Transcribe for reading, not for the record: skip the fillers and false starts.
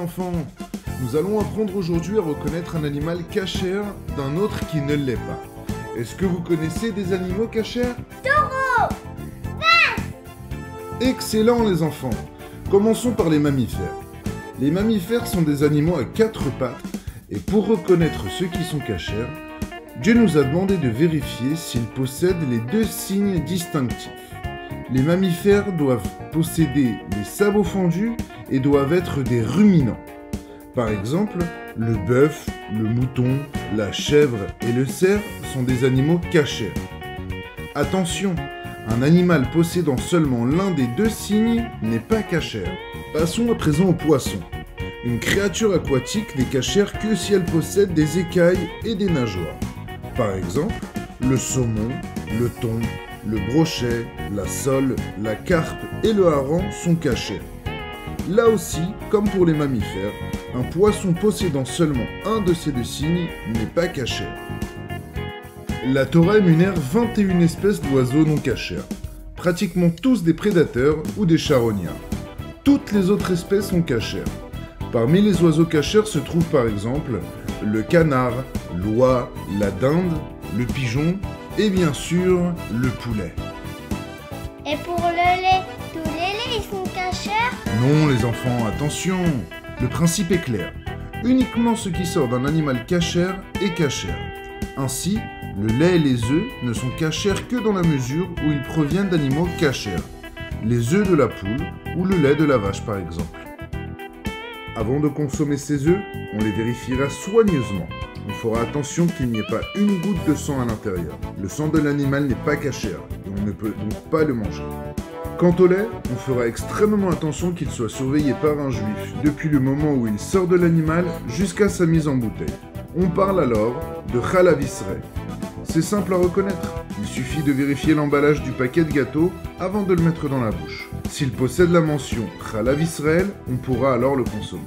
enfants, nous allons apprendre aujourd'hui à reconnaître un animal cachère d'un autre qui ne l'est pas. Est-ce que vous connaissez des animaux cachères? Taureau! Excellent les enfants. Commençons par les mammifères. Les mammifères sont des animaux à 4 pattes et pour reconnaître ceux qui sont cachères, Dieu nous a demandé de vérifier s'ils possèdent les 2 signes distinctifs. Les mammifères doivent posséder les sabots fendus et doivent être des ruminants. Par exemple, le bœuf, le mouton, la chèvre et le cerf sont des animaux cachères. Attention, un animal possédant seulement l'un des 2 signes n'est pas cachère. Passons à présent aux poissons. Une créature aquatique n'est cachère que si elle possède des écailles et des nageoires. Par exemple, le saumon, le thon, le brochet, la sole, la carpe et le hareng sont cachères. Là aussi, comme pour les mammifères, un poisson possédant seulement un de ces 2 signes n'est pas cachère. La Torah énumère 21 espèces d'oiseaux non cachères, pratiquement tous des prédateurs ou des charognards. Toutes les autres espèces sont cachères. Parmi les oiseaux cachères se trouvent par exemple le canard, l'oie, la dinde, le pigeon et bien sûr le poulet. Et pour le lait, tous les laits ils sont cachères? Non les enfants, attention, le principe est clair. Uniquement ce qui sort d'un animal cachère est cachère. Ainsi, le lait et les œufs ne sont cachères que dans la mesure où ils proviennent d'animaux cachères. Les œufs de la poule ou le lait de la vache par exemple. Avant de consommer ces œufs, on les vérifiera soigneusement. On fera attention qu'il n'y ait pas une goutte de sang à l'intérieur. Le sang de l'animal n'est pas cachère et on ne peut donc pas le manger. Quant au lait, on fera extrêmement attention qu'il soit surveillé par un juif depuis le moment où il sort de l'animal jusqu'à sa mise en bouteille. On parle alors de Chalav Israël. C'est simple à reconnaître. Il suffit de vérifier l'emballage du paquet de gâteau avant de le mettre dans la bouche. S'il possède la mention Chalav Israël, on pourra alors le consommer.